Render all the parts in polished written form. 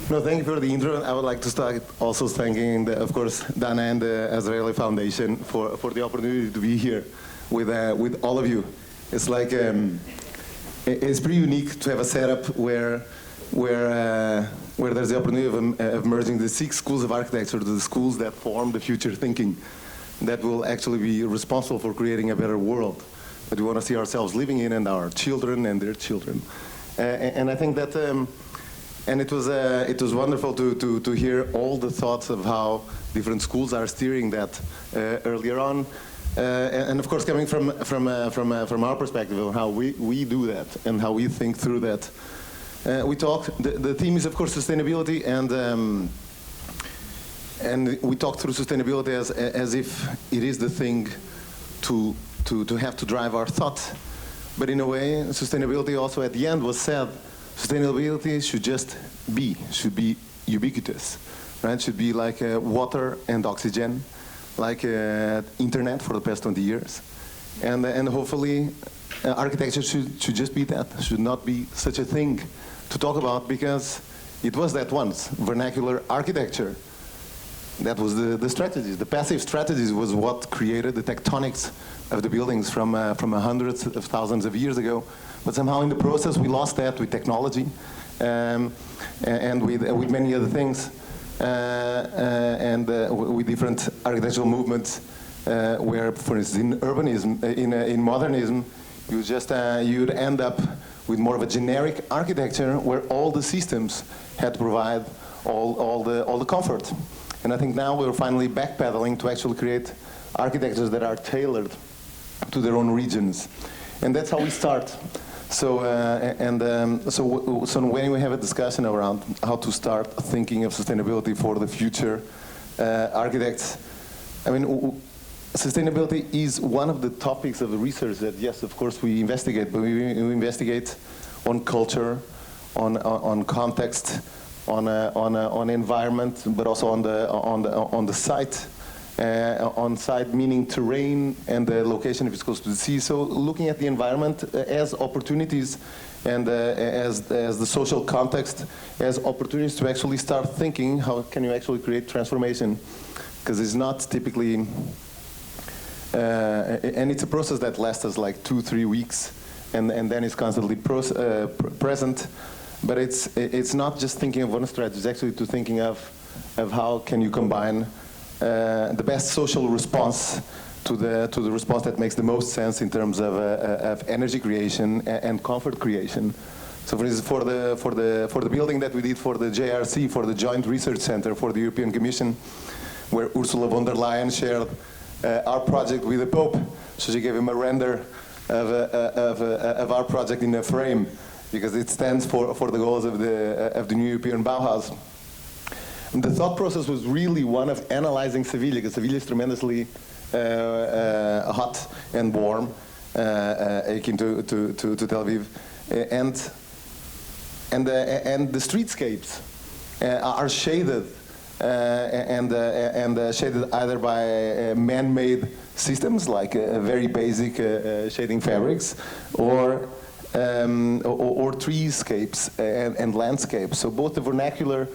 No, thank you for the intro. I would like to start also thanking, of course, Dana and the Azriaeli Foundation for the opportunity to be here with all of you. It's like it's pretty unique to have a setup where there's the opportunity of merging the 6 schools of architecture to the schools that form the future thinking that will actually be responsible for creating a better world that we want to see ourselves living in and our children and their children. And I think that, and it was wonderful to hear all the thoughts of how different schools are steering that earlier on. And of course, coming from our perspective of how we do that and how we think through that. We talked, the theme is of course sustainability, and we talk through sustainability as if it is the thing to have to drive our thought. But in a way, sustainability also at the end was said, sustainability should be ubiquitous, right? Should be like water and oxygen, like internet for the past 20 years. And hopefully architecture should just be that, should not be such a thing to talk about, because it was that once, vernacular architecture. That was the strategies. The passive strategies was what created the tectonics of the buildings from hundreds of thousands of years ago. But somehow in the process we lost that with technology and with many other things, and with different architectural movements, where, for instance, in urbanism, in modernism, you'd end up with more of a generic architecture where all the systems had to provide all the comfort. And I think now we're finally backpedaling to actually create architectures that are tailored to their own regions. And that's how we start. So, so when we have a discussion around how to start thinking of sustainability for the future architects, I mean, sustainability is one of the topics of the research that, yes, of course, we investigate, but we investigate on culture, on context, on environment, but also on the site. On site meaning terrain and the location if it's close to the sea. So looking at the environment as opportunities and as the social context as opportunities to actually start thinking how can you actually create transformation, because it's not typically and it's a process that lasts us like 2-3 weeks and then it's constantly present. But it's not just thinking of one strategy, it's actually to thinking of how can you combine the best social response to the response that makes the most sense in terms of energy creation and comfort creation. So for instance, for the building that we did for the JRC, for the Joint Research Center for the European Commission, where Ursula von der Leyen shared our project with the Pope, so she gave him a render of our project in a frame, because it stands for the goals of the new European Bauhaus. And the thought process was really one of analyzing Seville, because Seville is tremendously hot and warm, akin to Tel Aviv, and the streetscapes are shaded and shaded either by man-made systems like very basic shading fabrics, or treescapes and landscapes. So both the vernacular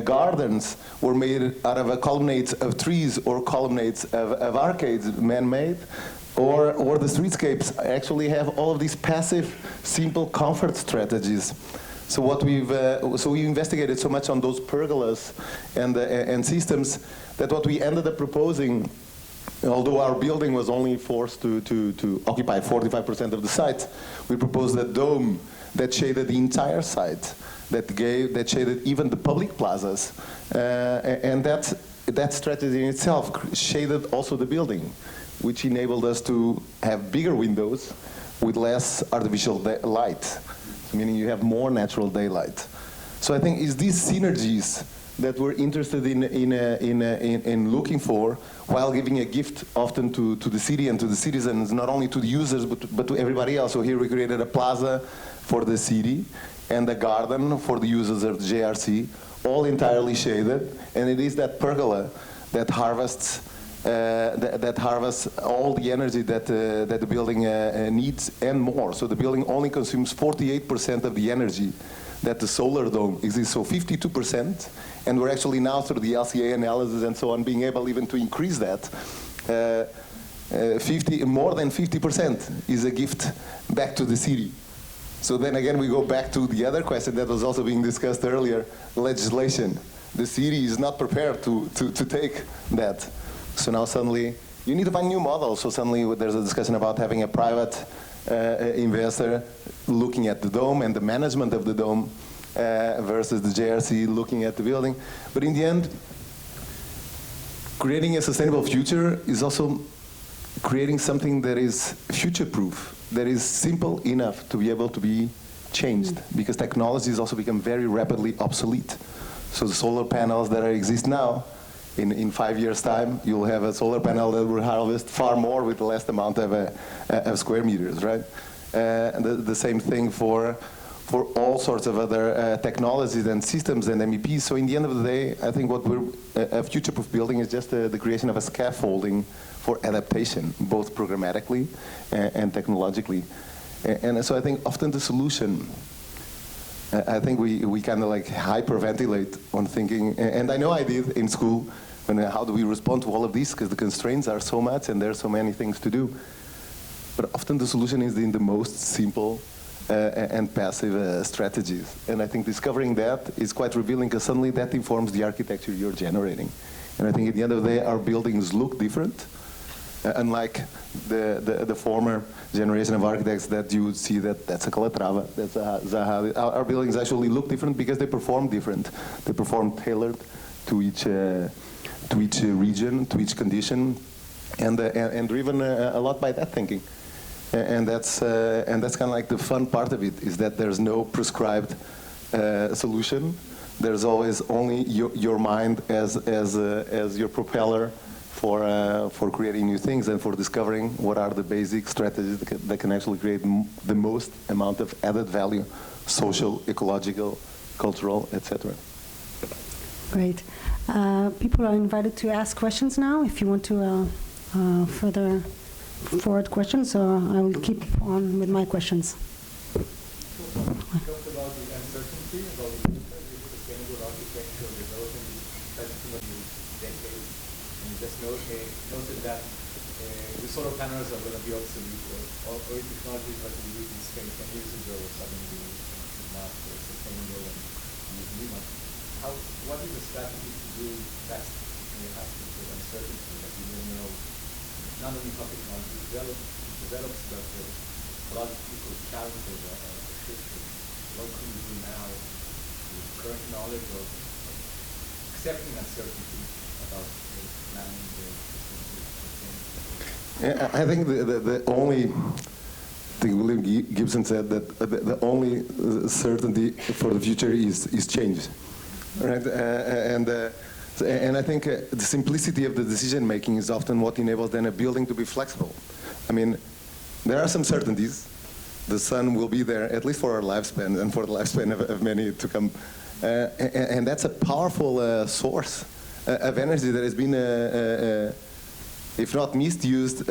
gardens were made out of colonnades of trees or colonnades of arcades, man-made, or the streetscapes actually have all of these passive, simple comfort strategies. So what we investigated so much on those pergolas and systems that what we ended up proposing, although our building was only forced to occupy 45% of the site, we proposed a dome that shaded the entire site, that shaded even the public plazas, and that strategy in itself shaded also the building, which enabled us to have bigger windows with less artificial light, meaning you have more natural daylight. So I think it's these synergies that we're interested in looking for, while giving a gift often to the city and to the citizens, not only to the users but to everybody else. So here we created a plaza for the city and a garden for the users of the JRC, all entirely shaded, and it is that pergola that harvests all the energy that the building needs and more. So the building only consumes 48% of the energy that the solar dome exists, so 52%, and we're actually now through the LCA analysis and so on being able even to increase that. More than 50% is a gift back to the city. So then again we go back to the other question that was also being discussed earlier, legislation. The city is not prepared to take that. So now suddenly you need to find new models. So suddenly there's a discussion about having a private investor looking at the dome and the management of the dome versus the JRC looking at the building. But in the end, creating a sustainable future is also creating something that is future-proof, that is simple enough to be able to be changed, because technologies also become very rapidly obsolete. So the solar panels that exist now, in 5 years' time, you'll have a solar panel that will harvest far more with less amount of square meters, right? And the same thing for all sorts of other technologies and systems and MEPs. So in the end of the day, I think what a future-proof building is just the creation of a scaffolding for adaptation, both programmatically and technologically. And so I think often the solution, I think we kind of like hyperventilate on thinking, and I know I did in school, when how do we respond to all of these, because the constraints are so much and there are so many things to do. But often the solution is in the most simple and passive strategies. And I think discovering that is quite revealing, because suddenly that informs the architecture you're generating. And I think at the end of the day, our buildings look different. Unlike the former generation of architects that you would see that's a Calatrava, that's a Zaha. Our buildings actually look different because they perform different. They perform tailored to each region, to each condition, and driven a lot by that thinking. And that's kind of like the fun part of it, is that there's no prescribed solution. There's always only your mind as your propeller for creating new things and for discovering what are the basic strategies that can actually create the most amount of added value, social, ecological, cultural, etc. Great. People are invited to ask questions now. If you want to further forward questions, or I will keep on with my questions. You talked about the uncertainty about the future, the sustainable architecture, developing these decades, and you just noted that the solar panels are going to be obsolete, or technologies that we used in Spain 10 years ago are suddenly not sustainable and using new ones. What is the strategy to do that aspect of uncertainty that you don't know not only how technology develops, but ecological challenges are shifting? What can we do now with current knowledge of accepting uncertainty about planning the system? Yeah, I think the only thing William Gibson said, that the only certainty for the future is change, right? And I think the simplicity of the decision making is often what enables then a building to be flexible. I mean, there are some certainties. The sun will be there at least for our lifespan and for the lifespan of many to come, and that's a powerful source of energy that has been, if not misused,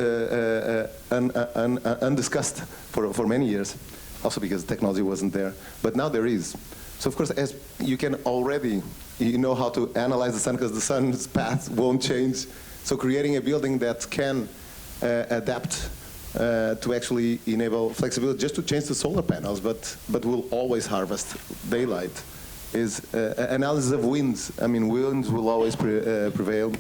undiscussed for many years. Also because technology wasn't there, but now there is. So of course, as you can already, you know how to analyze the sun because the sun's path won't change. So creating a building that can adapt to actually enable flexibility, just to change the solar panels, but will always harvest daylight, is analysis of winds. I mean, winds will always prevail.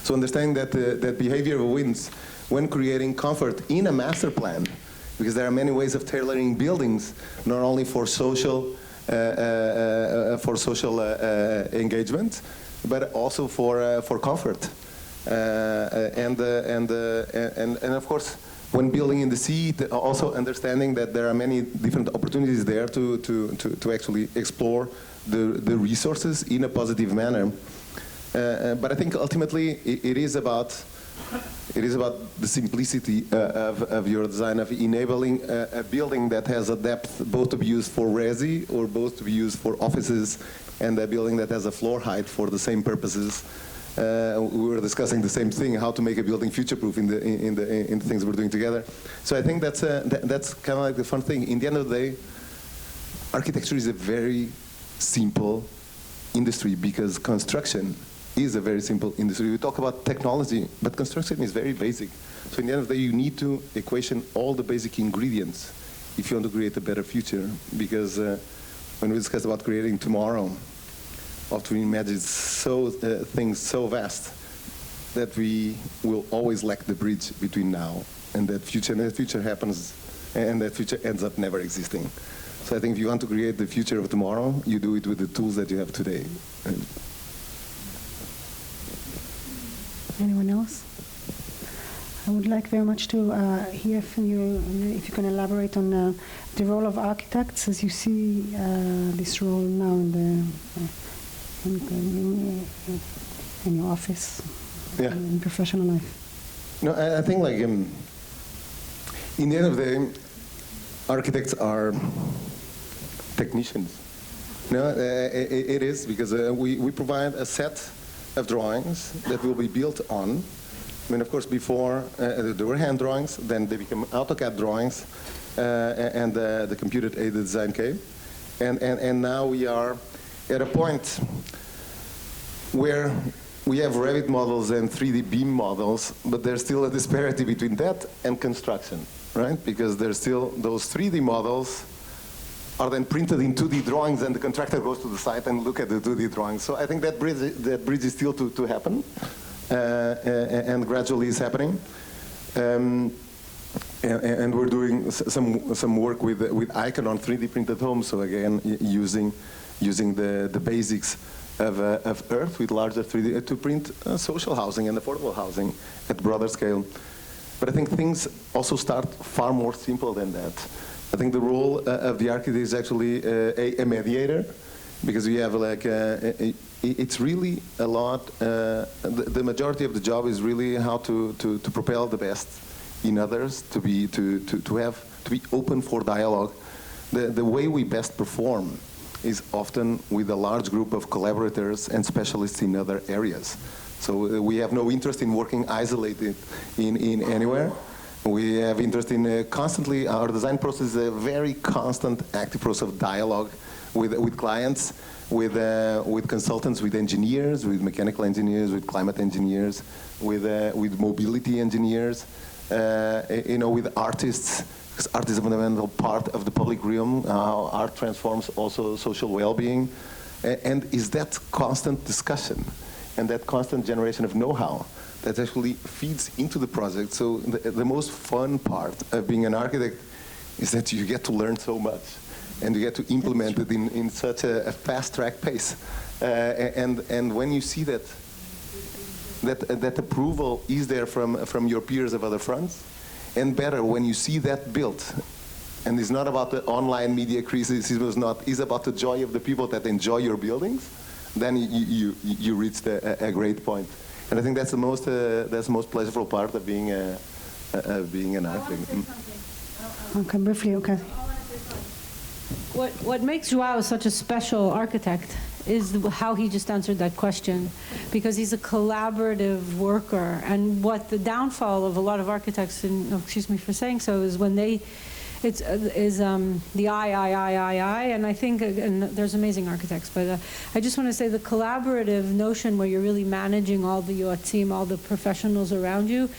So understanding that that behavior of winds, when creating comfort in a master plan, because there are many ways of tailoring buildings, not only for social engagement, but also for comfort, and of course, when building in the sea, also understanding that there are many different opportunities there to actually explore the resources in a positive manner. But I think ultimately it is about the simplicity of your design, of enabling a building that has a depth both to be used for resi or both to be used for offices, and a building that has a floor height for the same purposes. We were discussing the same thing, how to make a building future-proof in the things we're doing together. So I think that's kind of like the fun thing. In the end of the day, architecture is a very simple industry because construction is a very simple industry. We talk about technology, but construction is very basic. So in the end of the day, you need to equation all the basic ingredients if you want to create a better future. Because when we discuss about creating tomorrow, often we imagine things so vast that we will always lack the bridge between now and that future. And that future happens, and that future ends up never existing. So I think if you want to create the future of tomorrow, you do it with the tools that you have today. Anyone else? I would like very much to hear from you, if you can elaborate on the role of architects as you see this role now in your office, in professional life. No, I think like in the end of the day, architects are technicians. No, it is because we provide a set of drawings that will be built on. I mean, of course, before there were hand drawings, then they become AutoCAD drawings, and the computer-aided design came. And now we are at a point where we have Revit models and 3D BIM models, but there's still a disparity between that and construction, right? Because there's still those 3D models are then printed in 2D drawings, and the contractor goes to the site and look at the 2D drawings. So I think that bridge is still to happen, and gradually is happening. And we're doing some work with Icon on 3D printed homes. So again, using the basics of Earth with larger 3D to print social housing and affordable housing at broader scale. But I think things also start far more simple than that. I think the role of the architect is actually a mediator, because we have like it's really a lot. The majority of the job is really how to propel the best in others, to be open for dialogue. The way we best perform is often with a large group of collaborators and specialists in other areas. So we have no interest in working isolated in anywhere. We have interest in constantly, our design process is a very constant, active process of dialogue with clients, with consultants, with engineers, with mechanical engineers, with climate engineers, with mobility engineers, with artists, because art is a fundamental part of the public realm, how art transforms also social well-being, and is that constant discussion and that constant generation of know-how that actually feeds into the project. So the most fun part of being an architect is that you get to learn so much, and you get to implement it in such a fast-track pace. And when you see that approval is there from your peers of other fronts, and better when you see that built, and it's not about the online media criticism, it's about the joy of the people that enjoy your buildings, then you reached a great point. And I think that's the most pleasurable part of being an architect. Okay, briefly, okay. What makes João such a special architect is how he just answered that question, because he's a collaborative worker. And what the downfall of a lot of architects, and excuse me for saying so, is when the I, and I think, and there's amazing architects, but I just want to say the collaborative notion where you're really managing all the team, all the professionals around you,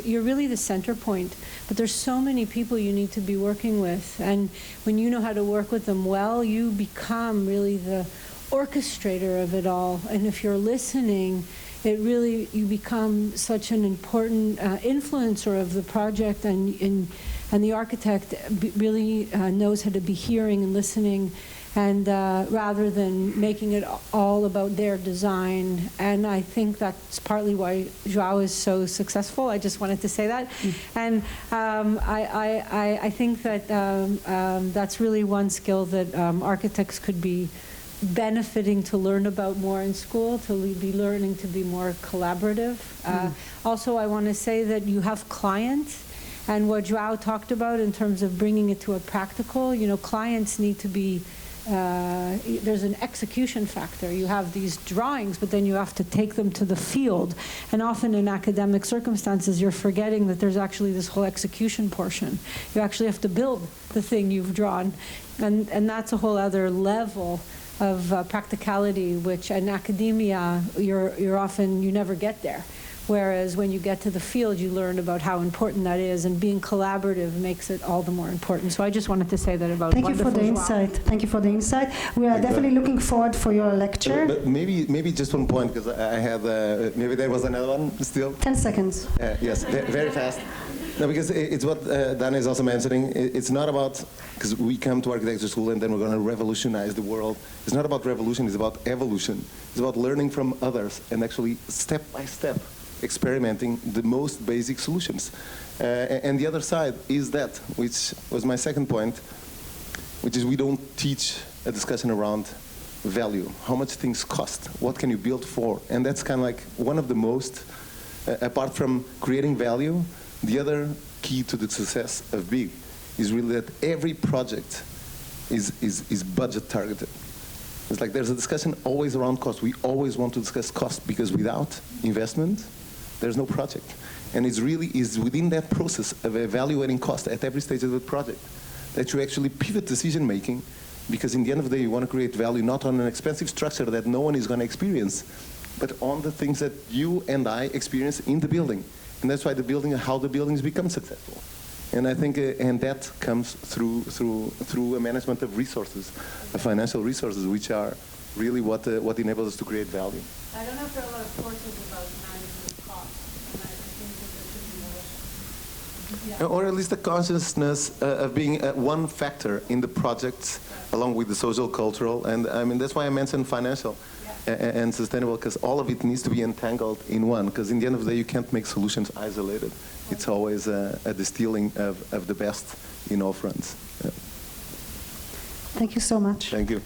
you're really the center point. But there's so many people you need to be working with, and when you know how to work with them well, you become really the orchestrator of it all. And if you're listening, you become such an important influencer of the project, and the architect really knows how to be hearing and listening, and rather than making it all about their design. And I think that's partly why João is so successful. I just wanted to say that. And I think that that's really one skill that architects could be benefiting to learn about more in school, to be learning to be more collaborative. Also, I want to say that you have clients, and what João talked about in terms of bringing it to a practical, clients need to be there's an execution factor. You have these drawings, but then you have to take them to the field. And often in academic circumstances, you're forgetting that there's actually this whole execution portion. You actually have to build the thing you've drawn. And that's a whole other level of practicality, which in academia, you never get there. Whereas when you get to the field, you learn about how important that is, and being collaborative makes it all the more important. So I just wanted to say that about Thank you for the insight. Thank you for the insight. We are definitely looking forward for your lecture. But maybe just one point, because I had, maybe there was another one still. 10 seconds. Yes, very fast. No, because it's what Dana is also mentioning. It's not about, because we come to architecture school and then we're going to revolutionize the world. It's not about revolution, it's about evolution. It's about learning from others and actually step by step experimenting the most basic solutions. And the other side is that, which was my second point, which is we don't teach a discussion around value. How much things cost? What can you build for? And that's kind of like one of the most, apart from creating value, the other key to the success of BIG is really that every project is budget targeted. It's like there's a discussion always around cost. We always want to discuss cost because without investment, there's no project. And it's really is within that process of evaluating cost at every stage of the project that you actually pivot decision making, because in the end of the day, you want to create value not on an expensive structure that no one is going to experience, but on the things that you and I experience in the building. And that's why the building, how the buildings become successful. And I think, and that comes through a management of resources, financial resources, which are really what enables us to create value. I don't know if there are a lot of courses about management costs, and I think that should be more. Or at least the consciousness of being one factor in the project, along with the social, cultural, and I mean that's why I mentioned financial and sustainable, because all of it needs to be entangled in one. Because in the end of the day, you can't make solutions isolated. It's always a distilling of the best in all fronts. Yeah. Thank you so much. Thank you.